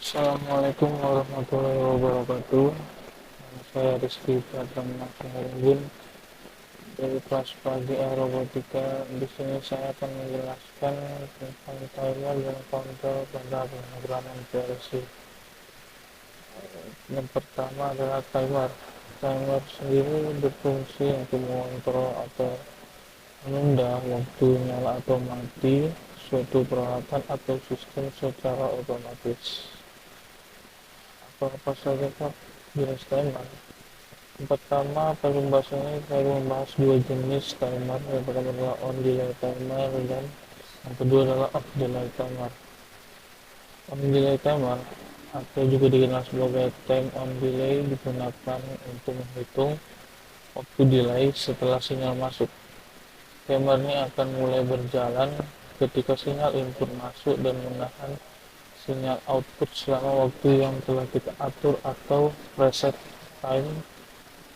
Assalamualaikum warahmatullahi wabarakatuh. Saya Rizky Pratama Siharudin dari kelas pagi Aerobotika. Di sini saya akan menjelaskan tentang timer dan counter pada pemrograman PLC. Yang pertama adalah timer. Timer sendiri berfungsi untuk mengontrol atau menunda waktu nyala atau mati suatu peralatan atau sistem secara otomatis. Apa saja jenis timer? Yang pertama, pada pembahasannya saya membahas dua jenis timer. Yang pertama adalah on delay timer dan yang kedua adalah off delay timer. On delay timer atau juga dikenal sebagai time on delay digunakan untuk menghitung waktu delay setelah sinyal masuk. Timer ini akan mulai berjalan ketika sinyal input masuk dan menahan sinyal output selama waktu yang telah kita atur atau preset time.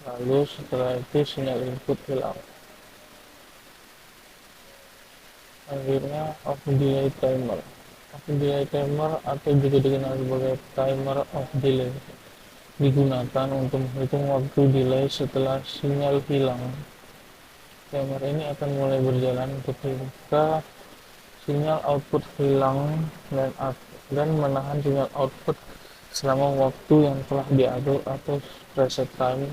Lalu setelah itu sinyal input hilang. Akhirnya off delay timer. Off delay timer atau juga dikenal sebagai timer off delay digunakan untuk menghitung waktu delay setelah sinyal hilang. Timer ini akan mulai berjalan ketika sinyal output hilang dan menahan sinyal output selama waktu yang telah diatur atau preset time.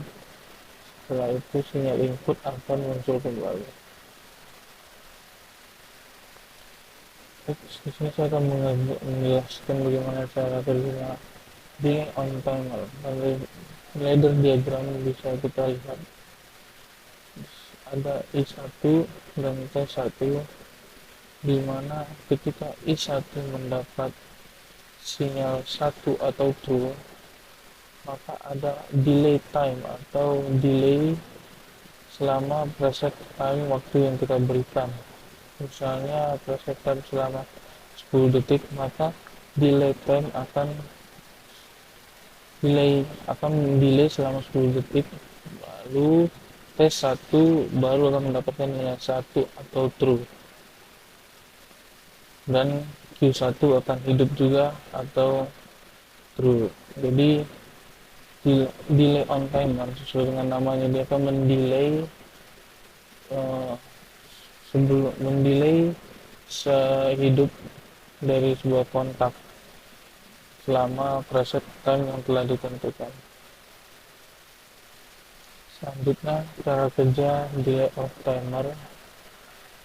Setelah itu sinyal input akan muncul kembali. Di sini saya akan menjelaskan bagaimana cara kerja di on timer. Dari ladder diagram bisa kita lihat ada I1 dan T1, di mana ketika I1 mendapat sinyal 1 atau true, maka ada delay time atau delay selama preset time waktu yang kita berikan. Misalnya preset time selama 10 detik, maka delay time akan delay selama 10 detik, lalu T1 baru akan mendapatkan nilai 1 atau true, dan Q1 akan hidup juga atau true. Jadi delay on timer sesuai dengan namanya, dia akan mendelay sehidup dari sebuah kontak selama preset time yang telah ditentukan. Selanjutnya, cara kerja delay off timer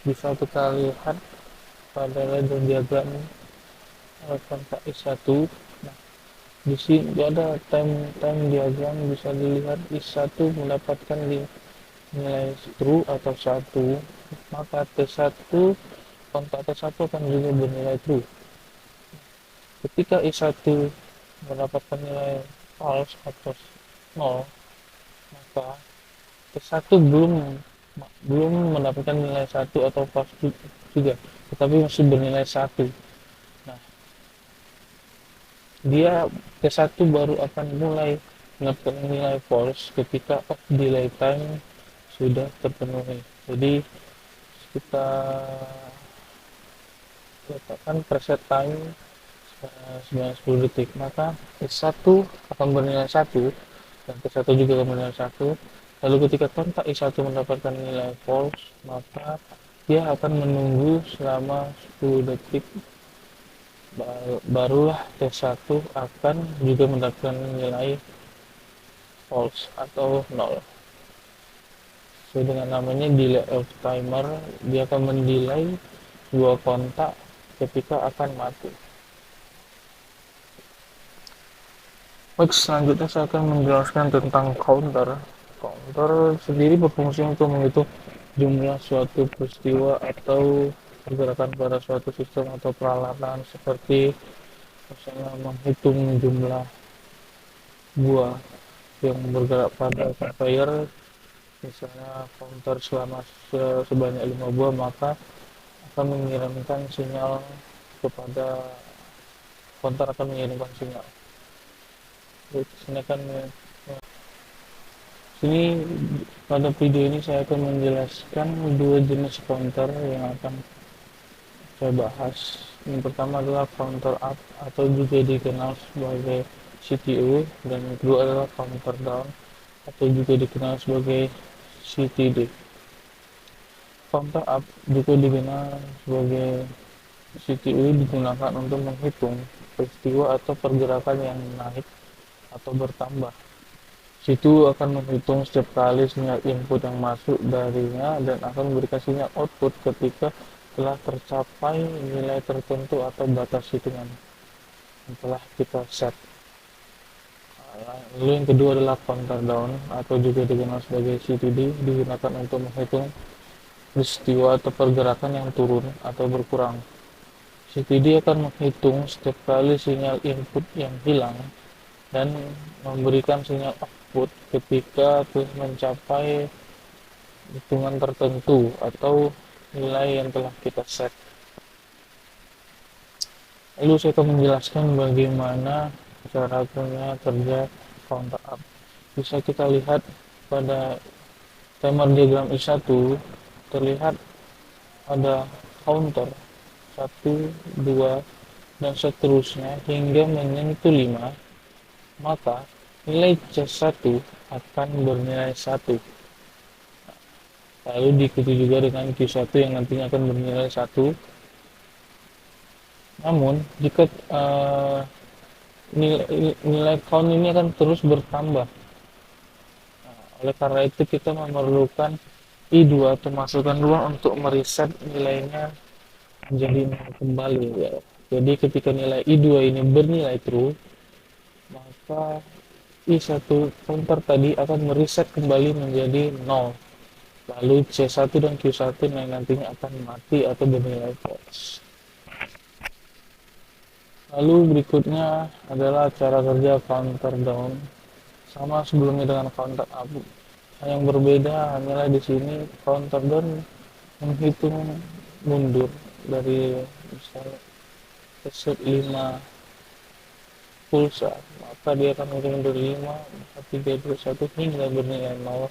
bisa kita lihat pada ladder diagram kontak I1. Nah, di sini ada time diagram, bisa dilihat I1 mendapatkan nilai true atau 1, maka T1 kontak T1 akan juga bernilai true. Ketika I1 mendapatkan nilai false atau 0, maka T1 belum mendapatkan nilai 1 atau false juga, tetapi masih bernilai 1. Nah, dia T1 baru akan mulai mendapatkan nilai false ketika off delay time sudah terpenuhi. Jadi kita letakkan preset time sebanyak 10 detik, maka I1 akan bernilai 1 dan T1 juga akan bernilai 1. Lalu ketika kontak I1 mendapatkan nilai false, maka dia akan menunggu selama 10 detik, barulah T1 akan juga mendapatkan nilai false atau 0. Sesuai dengan namanya delay off timer, dia akan mendelay dua kontak ketika akan mati. Baik, selanjutnya saya akan menjelaskan tentang counter. Counter sendiri berfungsi untuk menghitung jumlah suatu peristiwa atau pergerakan pada suatu sistem atau peralatan, seperti misalnya menghitung jumlah buah yang bergerak pada conveyor. Misalnya counter selama sebanyak 5 buah, maka akan mengirimkan sinyal kepada counter akan mengirimkan sinyal. Sini pada video ini saya akan menjelaskan dua jenis counter yang akan saya bahas. Yang pertama adalah counter up atau juga dikenal sebagai CTO, dan yang kedua adalah counter down atau juga dikenal sebagai CTD. Counter up juga dikenal sebagai CTO digunakan untuk menghitung peristiwa atau pergerakan yang naik atau bertambah. Situ akan menghitung setiap kali sinyal input yang masuk darinya dan akan memberikan sinyal output ketika telah tercapai nilai tertentu atau batas hitungan yang telah kita set. Lalu yang kedua adalah counter down atau juga dikenal sebagai CTD, digunakan untuk menghitung peristiwa atau pergerakan yang turun atau berkurang. CTD akan menghitung setiap kali sinyal input yang hilang dan memberikan sinyal output ketika telah mencapai hitungan tertentu atau nilai yang telah kita set. Lalu saya akan menjelaskan bagaimana cara kerja counter up. Bisa kita lihat pada timer diagram I1, terlihat ada counter 1, 2, dan seterusnya hingga menyentuh 5, maka nilai C1 akan bernilai 1. Lalu diikuti juga dengan Q1 yang nantinya akan bernilai 1. Namun, jika nilai count ini akan terus bertambah. Oleh karena itu kita memerlukan I2 atau masukan 2 untuk mereset nilainya menjadi 0 kembali ya. Jadi ketika nilai I2 ini bernilai true, maka I1 counter tadi akan mereset kembali menjadi 0. Lalu C1 dan Q1 yang nantinya akan mati atau bernilai false. Lalu berikutnya adalah cara kerja counter down. Sama sebelumnya dengan counter up. Yang berbeda hanyalah di sini counter down menghitung mundur dari misalnya set 5 pulsa, maka dia akan menghitung mundur 5, 4, 3, 2, 1 hingga bernilai 0.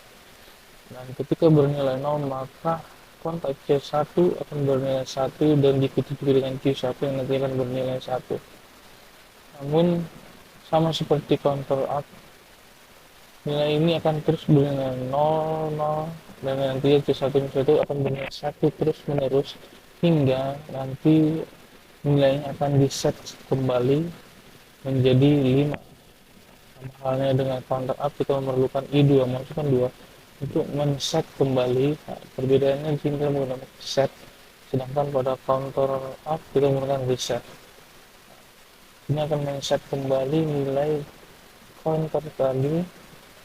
Dan ketika bernilai 0, maka kontak C1 akan bernilai 1 dan diikuti dengan Q1 yang nanti akan bernilai 1. Namun sama seperti counter up, nilai ini akan terus bernilai 0, 0, dan nanti C1 akan bernilai 1 terus menerus hingga nanti nilainya akan diset kembali menjadi 5. Sama halnya dengan counter up, kita memerlukan I2, masukkan 2 untuk men-set kembali. Nah, perbedaannya di sini kita menggunakan set, sedangkan pada counter up kita menggunakan reset. Ini akan men-set kembali nilai counter tadi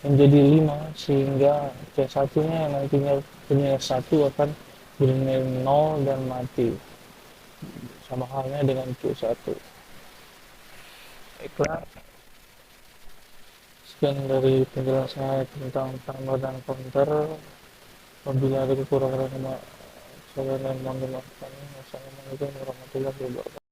menjadi 5 sehingga C1 nya yang nantinya bernilai 1 akan bernilai 0 dan mati. Sama halnya dengan Q1. Baiklah, sekian dari penjelasan saya tentang timer dan counter. Apabila ada kekurangan saya mohon dimaafkan. Wassalamualaikum warahmatullahi wabarakatuh.